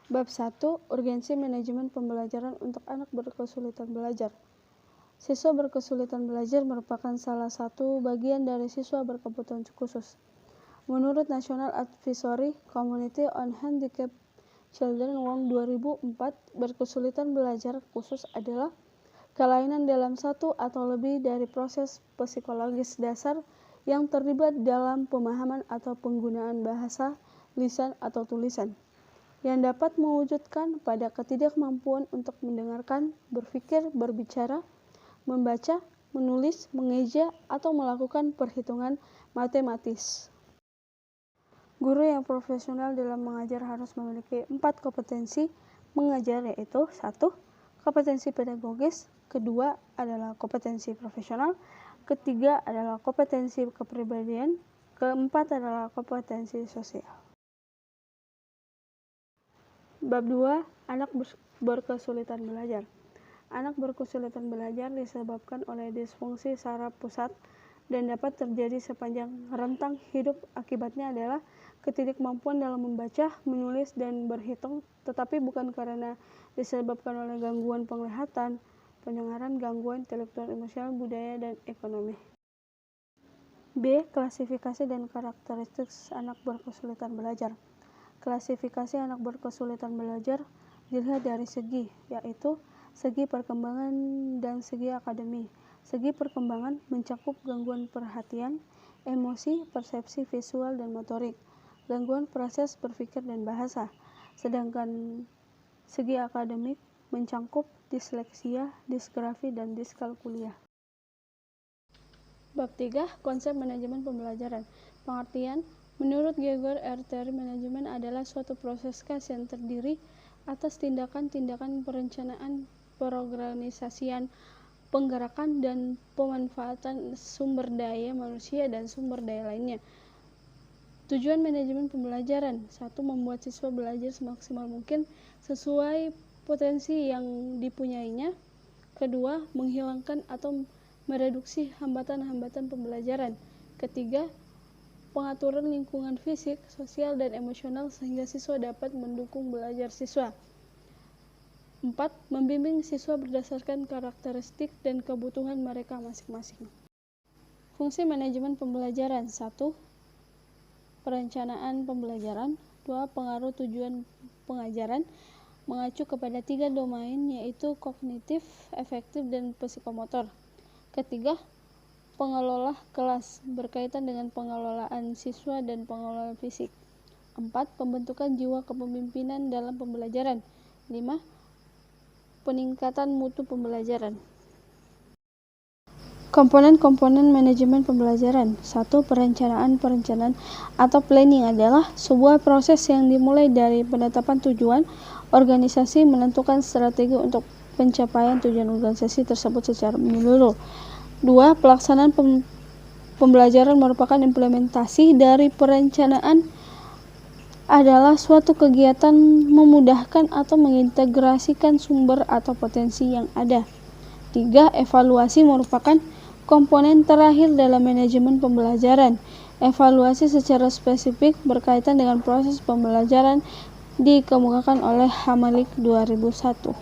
Bab 1. Urgensi manajemen pembelajaran untuk anak berkesulitan belajar. Siswa berkesulitan belajar merupakan salah satu bagian dari siswa berkebutuhan khusus. Menurut National Advisory Committee on Handicapped Children (WON) 2004, berkesulitan belajar khusus adalah kelainan dalam satu atau lebih dari proses psikologis dasar yang terlibat dalam pemahaman atau penggunaan bahasa, lisan, atau tulisan, yang dapat mewujudkan pada ketidakmampuan untuk mendengarkan, berpikir, berbicara, membaca, menulis, mengeja, atau melakukan perhitungan matematis. Guru yang profesional dalam mengajar harus memiliki 4 kompetensi mengajar, yaitu 1. Kompetensi pedagogis, kedua adalah kompetensi profesional, ketiga adalah kompetensi kepribadian, keempat adalah kompetensi sosial. Bab 2. Anak berkesulitan belajar. Anak berkesulitan belajar disebabkan oleh disfungsi saraf pusat dan dapat terjadi sepanjang rentang hidup. Akibatnya adalah ketidakmampuan dalam membaca, menulis, dan berhitung, tetapi bukan karena disebabkan oleh gangguan penglihatan, pendengaran, gangguan intelektual, emosional, budaya, dan ekonomi. B. Klasifikasi dan karakteristik anak berkesulitan belajar. Klasifikasi anak berkesulitan belajar dilihat dari segi, yaitu segi perkembangan dan segi akademi. Segi perkembangan mencakup gangguan perhatian, emosi, persepsi visual dan motorik, gangguan proses berpikir dan bahasa. Sedangkan segi akademik mencakup disleksia, disgrafi, dan diskalkulia. Bab 3. Konsep manajemen pembelajaran. Pengertian: menurut Gregor R. Terry, manajemen adalah suatu proses kas yang terdiri atas tindakan-tindakan perencanaan, perorganisasian, penggerakan, dan pemanfaatan sumber daya manusia dan sumber daya lainnya. Tujuan manajemen pembelajaran: 1. Membuat siswa belajar semaksimal mungkin sesuai potensi yang dipunyainya. 2. Menghilangkan atau mereduksi hambatan-hambatan pembelajaran. 3. Pengaturan lingkungan fisik, sosial, dan emosional sehingga siswa dapat mendukung belajar siswa. 4. Membimbing siswa berdasarkan karakteristik dan kebutuhan mereka masing-masing. Fungsi manajemen pembelajaran: 1. Perencanaan pembelajaran. 2. Pengaruh tujuan pengajaran, mengacu kepada 3 domain, yaitu kognitif, afektif, dan psikomotor. 3. Pengelola kelas, berkaitan dengan pengelolaan siswa dan pengelolaan fisik. 4. Pembentukan jiwa kepemimpinan dalam pembelajaran. 5. Peningkatan mutu pembelajaran. Komponen-komponen manajemen pembelajaran. 1. Perencanaan atau planning adalah sebuah proses yang dimulai dari penetapan tujuan organisasi, menentukan strategi untuk pencapaian tujuan organisasi tersebut secara menyeluruh. 2. Pelaksanaan pembelajaran merupakan implementasi dari perencanaan, adalah suatu kegiatan memudahkan atau mengintegrasikan sumber atau potensi yang ada. 3. Evaluasi merupakan komponen terakhir dalam manajemen pembelajaran. Evaluasi secara spesifik berkaitan dengan proses pembelajaran dikemukakan oleh Hamalik 2001.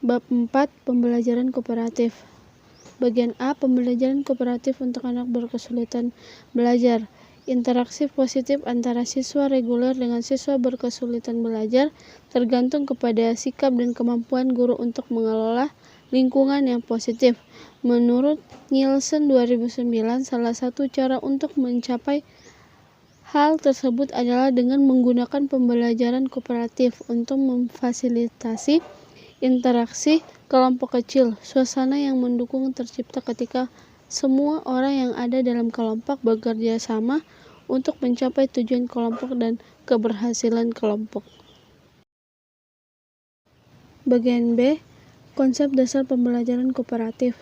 Bab 4. Pembelajaran kooperatif. Bagian A. Pembelajaran kooperatif untuk anak berkesulitan belajar. Interaksi positif antara siswa reguler dengan siswa berkesulitan belajar tergantung kepada sikap dan kemampuan guru untuk mengelola lingkungan yang positif. Menurut Nielsen 2009, salah satu cara untuk mencapai hal tersebut adalah dengan menggunakan pembelajaran kooperatif untuk memfasilitasi interaksi kelompok kecil. Suasana yang mendukung tercipta ketika semua orang yang ada dalam kelompok bekerja sama untuk mencapai tujuan kelompok dan keberhasilan kelompok. Bagian B. Konsep dasar pembelajaran kooperatif.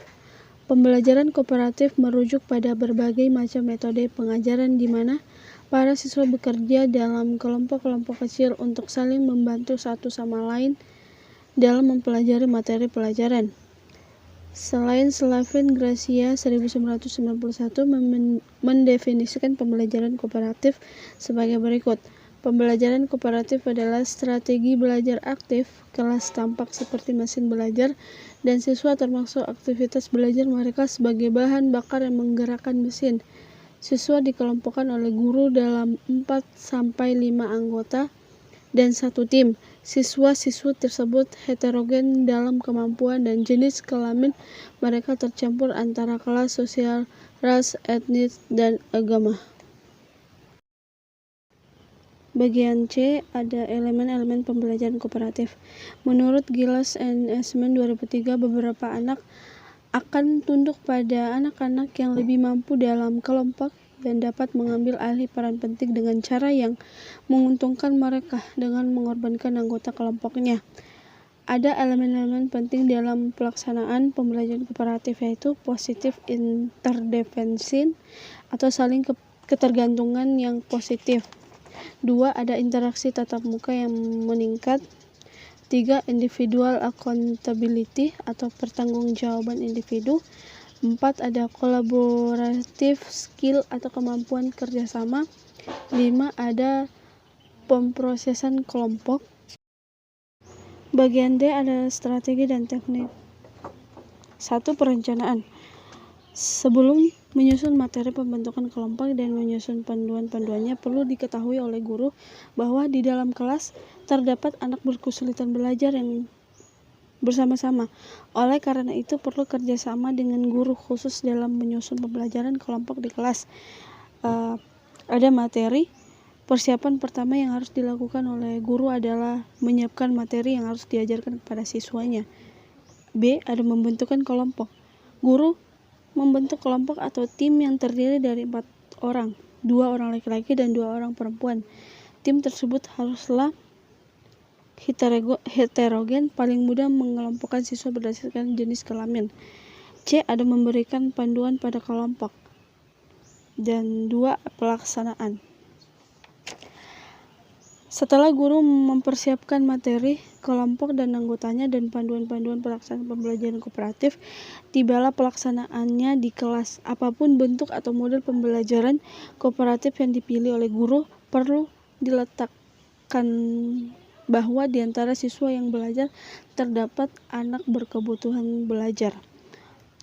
Pembelajaran kooperatif merujuk pada berbagai macam metode pengajaran di mana para siswa bekerja dalam kelompok-kelompok kecil untuk saling membantu satu sama lain dalam mempelajari materi pelajaran. Selain Slavin Gracia 1991 mendefinisikan pembelajaran kooperatif sebagai berikut. Pembelajaran kooperatif adalah strategi belajar aktif. Kelas tampak seperti mesin belajar, dan siswa termasuk aktivitas belajar mereka sebagai bahan bakar yang menggerakkan mesin. Siswa dikelompokkan oleh guru dalam 4-5 anggota dan satu tim. Siswa-siswi tersebut heterogen dalam kemampuan dan jenis kelamin mereka, tercampur antara kelas sosial, ras, etnis, dan agama. Bagian C ada elemen-elemen pembelajaran kooperatif. Menurut Giles and Eastman 2003, beberapa anak akan tunduk pada anak-anak yang lebih mampu dalam kelompok dan dapat mengambil alih peran penting dengan cara yang menguntungkan mereka dengan mengorbankan anggota kelompoknya. Ada elemen-elemen penting dalam pelaksanaan pembelajaran kooperatif, yaitu positive interdependence atau saling ketergantungan yang positif. 2. Ada interaksi tatap muka yang meningkat. 3. Individual accountability atau pertanggungjawaban individu. 4. Ada collaborative skill atau kemampuan kerjasama. 5. Ada pemrosesan kelompok. Bagian D ada strategi dan teknik. 1. Perencanaan. Sebelum menyusun materi pembentukan kelompok dan menyusun panduan-panduannya, perlu diketahui oleh guru bahwa di dalam kelas terdapat anak berkesulitan belajar yang bersama-sama. Oleh karena itu, perlu kerjasama dengan guru khusus dalam menyusun pembelajaran kelompok di kelas. Ada materi. Persiapan pertama yang harus dilakukan oleh guru adalah menyiapkan materi yang harus diajarkan kepada siswanya. B. Ada membentukkan kelompok. Guru membentuk kelompok atau tim yang terdiri dari 4 orang, 2 orang laki-laki dan 2 orang perempuan. Tim tersebut haruslah heterogen, paling mudah mengelompokkan siswa berdasarkan jenis kelamin. C. Ada memberikan panduan pada kelompok. Dan 2. Pelaksanaan. Setelah guru mempersiapkan materi, kelompok dan anggotanya, dan panduan-panduan pelaksanaan pembelajaran kooperatif, tibalah pelaksanaannya di kelas. Apapun bentuk atau model pembelajaran kooperatif yang dipilih oleh guru, perlu diletakkan bahwa di antara siswa yang belajar terdapat anak berkebutuhan belajar.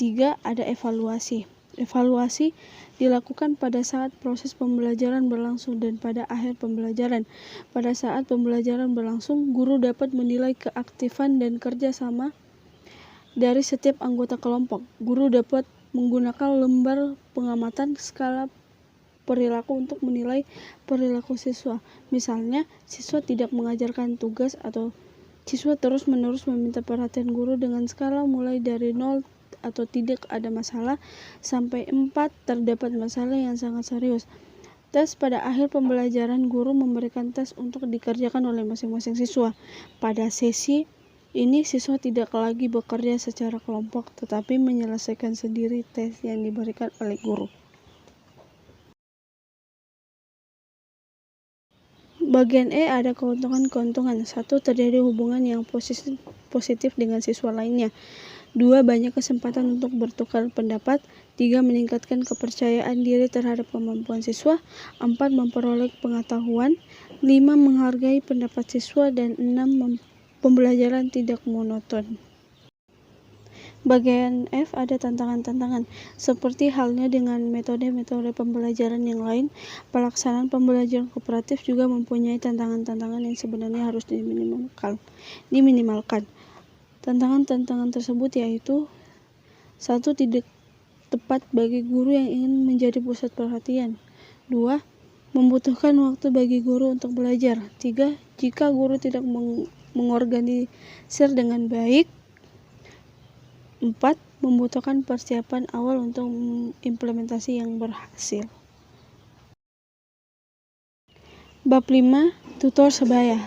3. Ada evaluasi. Evaluasi dilakukan pada saat proses pembelajaran berlangsung dan pada akhir pembelajaran. Pada saat pembelajaran berlangsung, guru dapat menilai keaktifan dan kerja sama dari setiap anggota kelompok. Guru dapat menggunakan lembar pengamatan skala perilaku untuk menilai perilaku siswa. Misalnya, siswa tidak mengajarkan tugas atau siswa terus-menerus meminta perhatian guru dengan skala mulai dari 0 atau tidak ada masalah sampai 4 terdapat masalah yang sangat serius. Tes pada akhir pembelajaran, guru memberikan tes untuk dikerjakan oleh masing-masing siswa. Pada sesi ini siswa tidak lagi bekerja secara kelompok, tetapi menyelesaikan sendiri tes yang diberikan oleh guru. Bagian E ada keuntungan-keuntungan. 1. Terjadi hubungan yang positif dengan siswa lainnya. 2. Banyak kesempatan untuk bertukar pendapat. 3. Meningkatkan kepercayaan diri terhadap kemampuan siswa. 4. Memperoleh pengetahuan. 5. Menghargai pendapat siswa. Dan 6. Pembelajaran tidak monoton. Bagian F ada tantangan-tantangan. Seperti halnya dengan metode-metode pembelajaran yang lain, pelaksanaan pembelajaran kooperatif juga mempunyai tantangan-tantangan yang sebenarnya harus diminimalkan. Tantangan-tantangan tersebut yaitu: 1. Tidak tepat bagi guru yang ingin menjadi pusat perhatian. 2. Membutuhkan waktu bagi guru untuk belajar. 3. Jika guru tidak mengorganisir dengan baik. 4. Membutuhkan persiapan awal untuk implementasi yang berhasil. Bab 5. Tutor sebaya.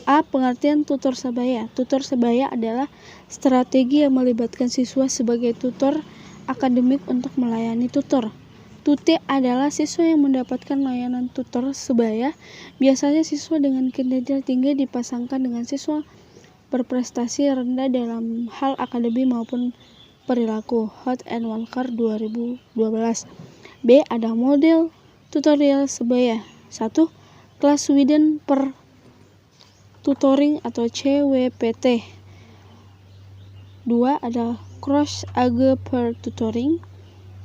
A. Pengertian tutor sebaya. Tutor sebaya adalah strategi yang melibatkan siswa sebagai tutor akademik untuk melayani tutor. Tute adalah siswa yang mendapatkan layanan tutor sebaya. Biasanya siswa dengan kinerja tinggi dipasangkan dengan siswa berprestasi rendah dalam hal akademik maupun perilaku. Hot and Walker 2012. B. Ada model tutorial sebaya. 1. Kelas Sweden per Tutoring atau CWPT. 2 ada Cross AG per Tutoring.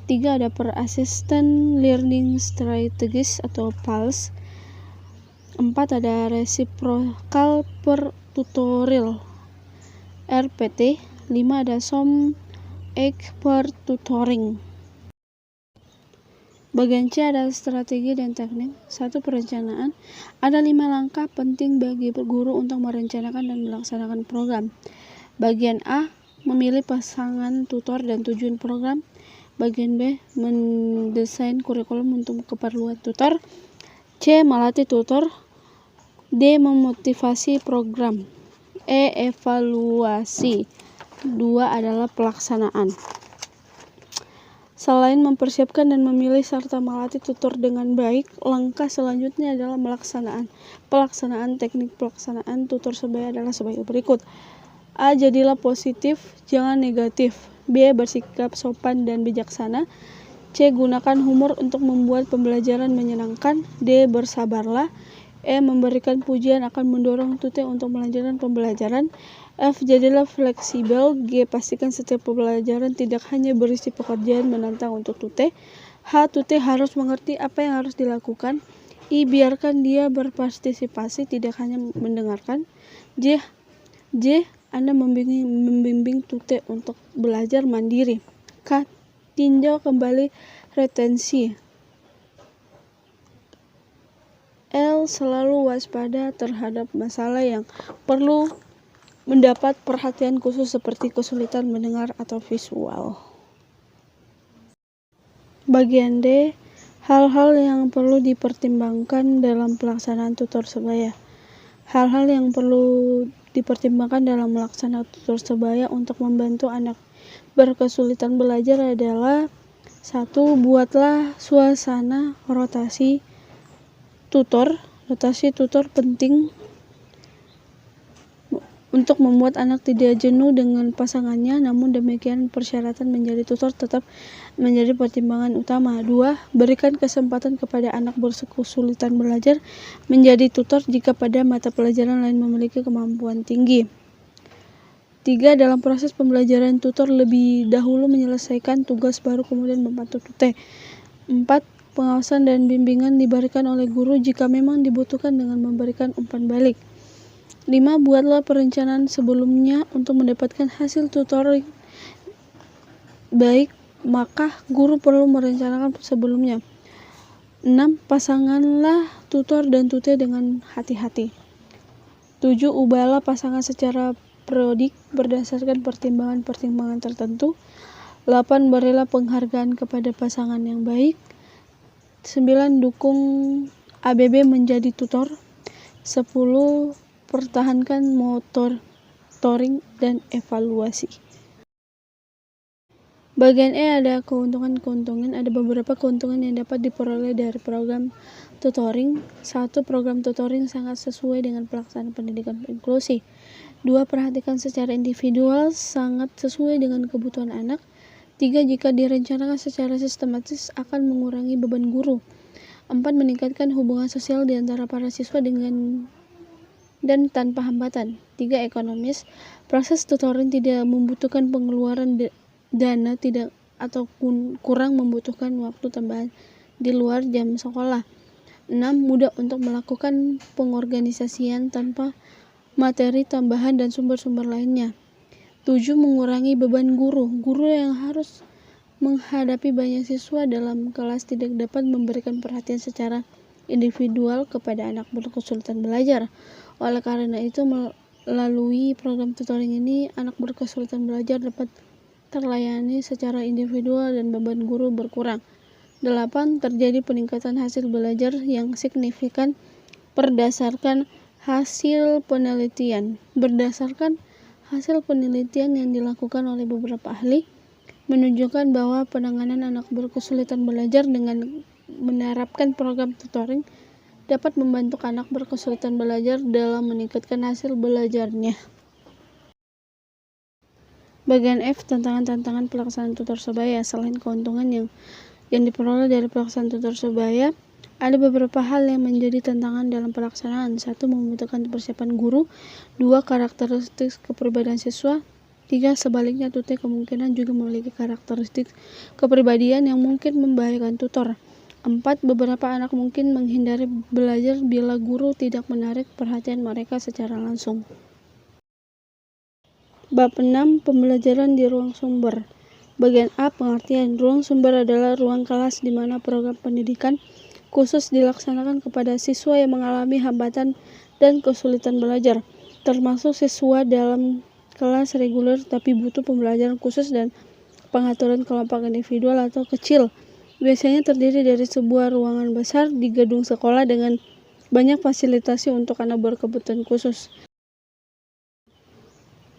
3 ada per Assistant Learning Strategies atau PALS. 4 ada Reciprocal per Tutorial RPT. 5 ada SOM Egg per Tutoring. Bagian C ada strategi dan teknik. 1. Perencanaan. Ada 5 langkah penting bagi guru untuk merencanakan dan melaksanakan program. Bagian A, memilih pasangan tutor dan tujuan program. Bagian B, mendesain kurikulum untuk keperluan tutor. C, melatih tutor. D, memotivasi program. E, evaluasi. 2 adalah pelaksanaan. Selain mempersiapkan dan memilih serta melatih tutor dengan baik, langkah selanjutnya adalah pelaksanaan. Teknik pelaksanaan tutor sebaya adalah sebagai berikut. A. Jadilah positif, jangan negatif. B. Bersikap sopan dan bijaksana. C. Gunakan humor untuk membuat pembelajaran menyenangkan. D. Bersabarlah. E. Memberikan pujian akan mendorong tute untuk melanjutkan pembelajaran. F. Jadilah fleksibel. G. Pastikan setiap pembelajaran tidak hanya berisi pekerjaan menantang untuk tute. H. Tute harus mengerti apa yang harus dilakukan. I. Biarkan dia berpartisipasi, tidak hanya mendengarkan. J. Anda membimbing tute untuk belajar mandiri. K. Tinjau kembali retensi. L. Selalu waspada terhadap masalah yang perlu mendapat perhatian khusus seperti kesulitan mendengar atau visual. Bagian D, hal-hal yang perlu dipertimbangkan dalam pelaksanaan tutor sebaya. Hal-hal yang perlu dipertimbangkan dalam melaksanakan tutor sebaya untuk membantu anak berkesulitan belajar adalah 1. Buatlah suasana rotasi tutor. Rotasi tutor penting untuk membuat anak tidak jenuh dengan pasangannya, namun demikian persyaratan menjadi tutor tetap menjadi pertimbangan utama. 2. Berikan kesempatan kepada anak berkesulitan belajar menjadi tutor jika pada mata pelajaran lain memiliki kemampuan tinggi. 3. Dalam proses pembelajaran tutor lebih dahulu menyelesaikan tugas baru kemudian membantu tute. 4. Pengawasan dan bimbingan diberikan oleh guru jika memang dibutuhkan dengan memberikan umpan balik. 5. Buatlah perencanaan sebelumnya untuk mendapatkan hasil tutoring baik, maka guru perlu merencanakan sebelumnya. 6. Pasanganlah tutor dan tute dengan hati-hati. 7. Ubahlah pasangan secara periodik berdasarkan pertimbangan-pertimbangan tertentu. 8. Berilah penghargaan kepada pasangan yang baik. 9. Dukung ABB menjadi tutor. 10. Pertahankan monitoring dan evaluasi. Bagian E ada keuntungan-keuntungan. Ada beberapa keuntungan yang dapat diperoleh dari program tutoring. 1. Program tutoring sangat sesuai dengan pelaksanaan pendidikan inklusi. 2. Perhatikan secara individual, sangat sesuai dengan kebutuhan anak. 3. Jika direncanakan secara sistematis akan mengurangi beban guru. 4. Meningkatkan hubungan sosial di antara para siswa dan tanpa hambatan. 3. Ekonomis. Proses tutoring tidak membutuhkan pengeluaran dana tidak ataupun kurang membutuhkan waktu tambahan di luar jam sekolah. 6. Mudah untuk melakukan pengorganisasian tanpa materi tambahan dan sumber-sumber lainnya. 7. Mengurangi beban guru. Guru yang harus menghadapi banyak siswa dalam kelas tidak dapat memberikan perhatian secara individual kepada anak berkesulitan belajar. Oleh karena itu, melalui program tutoring ini, anak berkesulitan belajar dapat terlayani secara individual dan beban guru berkurang. 8. Terjadi peningkatan hasil belajar yang signifikan berdasarkan hasil penelitian. Berdasarkan hasil penelitian yang dilakukan oleh beberapa ahli, menunjukkan bahwa penanganan anak berkesulitan belajar dengan menerapkan program tutoring dapat membantu anak berkesulitan belajar dalam meningkatkan hasil belajarnya. Bagian F, tantangan pelaksanaan tutor sebaya. Selain keuntungan yang diperoleh dari pelaksanaan tutor sebaya, Ada beberapa hal yang menjadi tantangan dalam pelaksanaan. 1. Membutuhkan persiapan guru. 2. Karakteristik kepribadian siswa. 3. Sebaliknya, tutor kemungkinan juga memiliki karakteristik kepribadian yang mungkin membahayakan tutor. 4. Beberapa anak mungkin menghindari belajar bila guru tidak menarik perhatian mereka secara langsung. Bab 6. Pembelajaran di ruang sumber. Bagian A. Pengertian. Ruang sumber adalah ruang kelas di mana program pendidikan khusus dilaksanakan kepada siswa yang mengalami hambatan dan kesulitan belajar, termasuk siswa dalam kelas reguler tapi butuh pembelajaran khusus dan pengaturan kelompok individual atau kecil. Biasanya terdiri dari sebuah ruangan besar di gedung sekolah dengan banyak fasilitas untuk anak berkebutuhan khusus.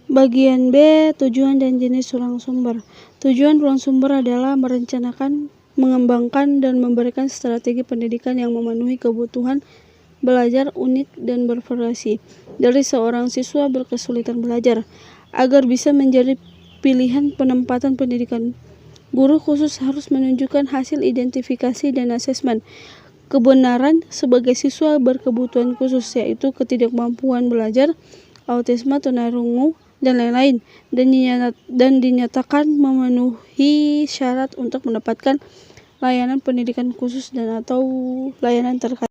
Bagian B. Tujuan dan jenis ruang sumber. Tujuan ruang sumber adalah merencanakan, mengembangkan, dan memberikan strategi pendidikan yang memenuhi kebutuhan belajar unik dan bervariasi dari seorang siswa berkesulitan belajar, agar bisa menjadi pilihan penempatan pendidikan. Guru khusus harus menunjukkan hasil identifikasi dan asesmen kebenaran sebagai siswa berkebutuhan khusus, yaitu ketidakmampuan belajar, autisme, tunarungu, dan lain-lain, dan dinyatakan memenuhi syarat untuk mendapatkan layanan pendidikan khusus dan atau layanan terkait.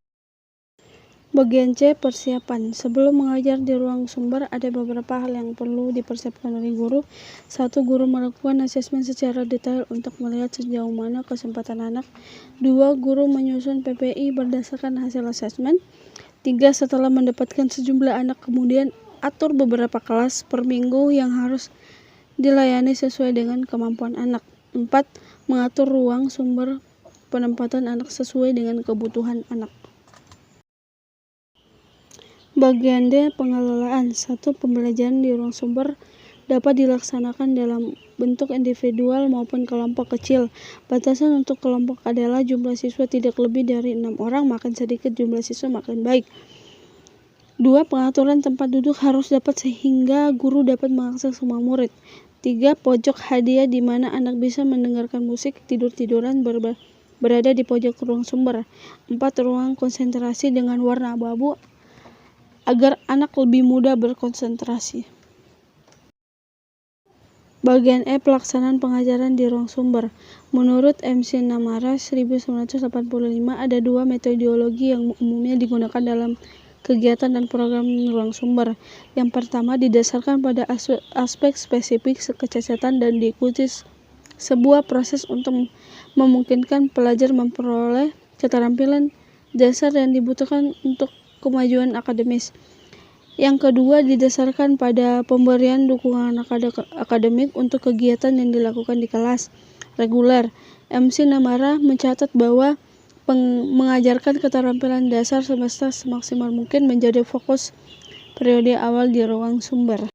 Bagian C. Persiapan. Sebelum mengajar di ruang sumber, ada beberapa hal yang perlu dipersiapkan oleh guru. 1. Guru melakukan asesmen secara detail untuk melihat sejauh mana kesempatan anak. 2. Guru menyusun PPI berdasarkan hasil asesmen. 3. Setelah mendapatkan sejumlah anak, kemudian atur beberapa kelas per minggu yang harus dilayani sesuai dengan kemampuan anak. 4. Mengatur ruang sumber penempatan anak sesuai dengan kebutuhan anak. Bagian D. Pengelolaan. 1. Pembelajaran di ruang sumber dapat dilaksanakan dalam bentuk individual maupun kelompok kecil. Batasan untuk kelompok adalah jumlah siswa tidak lebih dari 6 orang, makin sedikit jumlah siswa makin baik. 2. Pengaturan tempat duduk harus dapat sehingga guru dapat mengakses semua murid. 3. Pojok hadiah di mana anak bisa mendengarkan musik tidur-tiduran berada di pojok ruang sumber. 4. Ruang konsentrasi dengan warna abu-abu agar anak lebih mudah berkonsentrasi. Bagian E. Pelaksanaan pengajaran di ruang sumber. Menurut MC Namara 1985, ada 2 metodologi yang umumnya digunakan dalam kegiatan dan program ruang sumber. Yang pertama didasarkan pada aspek spesifik kecacatan dan diikuti sebuah proses untuk memungkinkan pelajar memperoleh keterampilan dasar yang dibutuhkan untuk kemajuan akademis. Yang kedua didasarkan pada pemberian dukungan akademik untuk kegiatan yang dilakukan di kelas reguler. MC Namara mencatat bahwa mengajarkan keterampilan dasar semesta semaksimal mungkin menjadi fokus periode awal di ruang sumber.